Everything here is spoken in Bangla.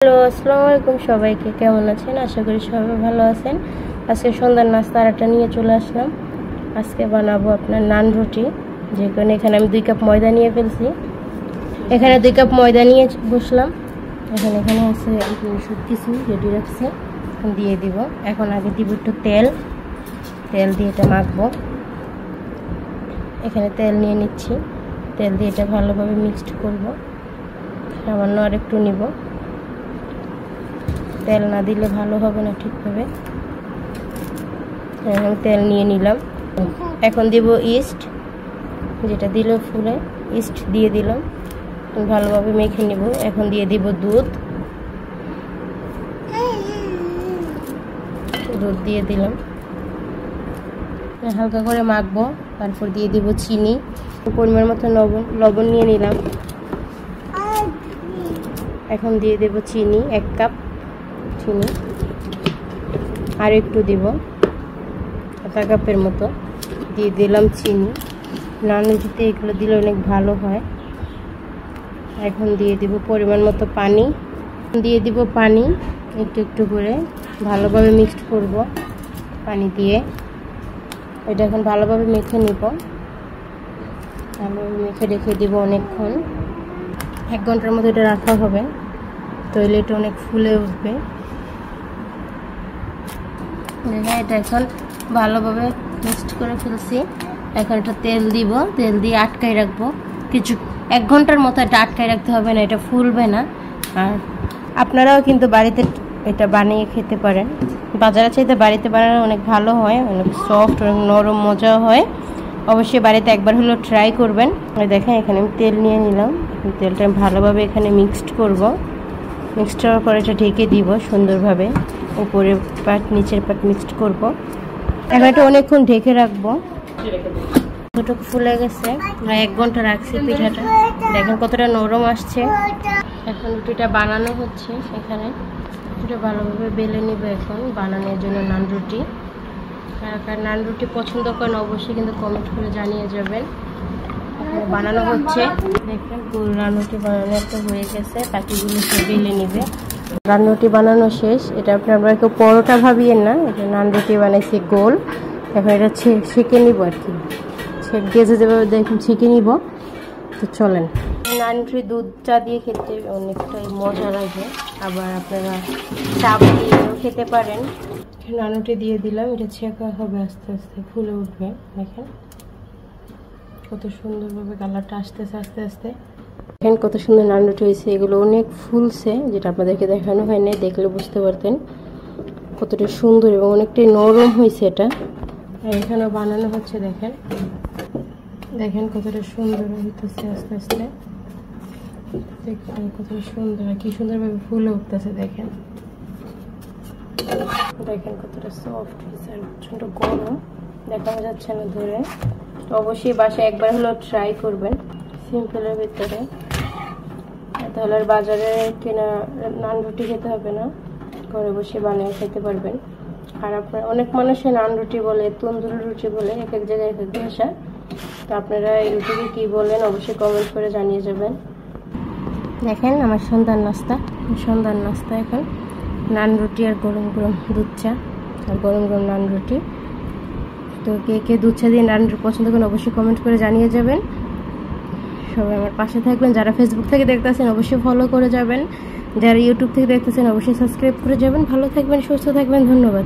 হ্যালো, আসসালামু আলাইকুম। সবাইকে কেমন আছেন? আশা করি সবাই ভালো আছেন। আজকে সন্ধ্যার নাস্তা আরেকটা নিয়ে চলে আসলাম। আজকে বানাবো আপনার নান রুটি। যে কারণে এখানে আমি 2 কাপ ময়দা নিয়ে ফেলছি। এখানে 2 কাপ ময়দা নিয়ে বসলাম। এখানে আছে সব কিছু রেডি রাখছি, এখন দিয়ে দিব। এখন আগে দিব একটু তেল দিয়ে এটা মাখবো। এখানে তেল নিয়ে নিচ্ছি, তেল দিয়ে এটা ভালোভাবে মিক্সড করব। সামান্য আর একটু নিব, তেল না দিলে ভালো হবে না ঠিকভাবে। এখন তেল নিয়ে নিলাম। এখন দিব ইস্ট, যেটা দিলে ফুলে, ইস্ট দিয়ে দিলাম, ভালোভাবে মেখে নিব। এখন দিয়ে দিব দুধ দিয়ে দিলাম, হালকা করে মাখবো। তারপর দিয়ে দিব চিনি, পরিমাণ মতো লবণ নিয়ে নিলাম। এখন দিয়ে দেব চিনি, 1 কাপ চিনি, আর একটু দিব, 1/2 কাপের মতো দিয়ে দিলাম চিনি। নান রুটিতে এগুলো দিলে অনেক ভালো হয়। এখন দিয়ে দিব পরিমাণ মতো পানি, একটু করে ভালোভাবে মিক্সড করব পানি দিয়ে। এটা এখন ভালোভাবে মেখে নিব, ভালোভাবে মেখে রেখে দিব অনেকক্ষণ, 1 ঘন্টার মতো এটা রাখা হবে। তাহলে এটা অনেক ফুলে উঠবে। এটা এখন ভালোভাবে মিক্সড করে ফেলছি। এখন এটা তেল দিব, তেল দিয়ে আটকাই রাখবো 1 ঘন্টার মতো। এটা আটকাই রাখতে হবে না, এটা ফুলবে না। আর আপনারাও কিন্তু বাড়িতে এটা বানিয়ে খেতে পারেন। বাজারে চাইতে বাড়িতে বানানো অনেক ভালো হয়, অনেক সফট, অনেক নরম, মজা হয়। অবশ্যই বাড়িতে একবার হলেও ট্রাই করবেন। দেখেন এখানে আমি তেল নিয়ে নিলাম, তেলটা ভালোভাবে এখানে মিক্সড করব। মিক্সড করার পরে এটা ঢেকে দিব সুন্দরভাবে, উপরের পাট নিচের পাট মিক্সড করব। এখন এটা অনেকক্ষণ ঢেকে রাখবো। দুটোকে ফুলে গেছে, প্রায় 1 ঘন্টা রাখছি পিঠাটা। দেখেন কতটা নরম আসছে। এখন রুটিটা বানানো হচ্ছে। এখানে এটা ভালোভাবে বেলে নিব এখন বানানোর জন্য নান রুটি। কার নান রুটি পছন্দ করেন অবশ্যই কিন্তু কমেন্ট করে জানিয়ে যাবেন। এখানে বানানো হচ্ছে। দেখেন নান রুটি বানানো একটা হয়ে গেছে, বাকিগুলো সব বেলে নিবে। নান রুটি বানানো শেষ। এটা আপনারা কেউ পরোটা ভাবিয়েন না, এটা নান রুটি বানাইছি গোল। এখন এটা ছেঁকে নিব আর কি, গেজে যেভাবে দেখুন ছেঁকে নিব। তো চলেন। নান রুটি দুধ চা দিয়ে খেতে অনেকটাই মজা লাগে, আবার আপনারা চাপ দিয়েও খেতে পারেন। নান রুটি দিয়ে দিলাম, এটা ছেঁকা হবে, আস্তে আস্তে ফুলে উঠবে। দেখেন কত সুন্দরভাবে কালারটা আসতেছে আস্তে আস্তে। দেখেন কত সুন্দর নান রুটি হয়েছে। এগুলো অনেক ফুলছে, যেটা আপনাদেরকে দেখানো হয় না, দেখলে বুঝতে পারতেন কতটা সুন্দর এবং অনেকটাই নরম হয়েছে এটা। আর এখানেও বানানো হচ্ছে। দেখেন কতটা সুন্দর হইতেছে আস্তে আস্তে। দেখেন কতটা সুন্দর, কি সুন্দরভাবে ফুলে উঠতেছে। দেখেন কতটা সফট হয়েছে, আর প্রচন্ড গরম, দেখানো যাচ্ছে না ধরে। অবশ্যই বাসায় একবার হলেও ট্রাই করবেন, সিম্পলের ভিতরে। তাহলে আর বাজারে কেনা নান রুটি খেতে হবে না, ঘরে বসে বানিয়ে খেতে পারবেন। আর আপনার অনেক মানুষের নান রুটি বলে, তন্দুরি রুটি বলে, এক এক জায়গায় এক এক ভাষা। তো আপনারা এই রুটিকে কী বলেন অবশ্যই কমেন্ট করে জানিয়ে যাবেন। দেখেন আমার সন্ধ্যার নাস্তা এখন নান রুটি আর গরম গরম দুধ চা, আর গরম গরম নান রুটি। তো কে দুধ চা দিয়ে নান রুটি পছন্দ করেন অবশ্যই কমেন্ট করে জানিয়ে যাবেন। সবাই আমার পাশে থাকবেন। যারা ফেসবুক থেকে দেখতেছেন অবশ্যই ফলো করে যাবেন, যারা ইউটিউব থেকে দেখতেছেন অবশ্যই সাবস্ক্রাইব করে যাবেন। ভালো থাকবেন, সুস্থ থাকবেন, ধন্যবাদ।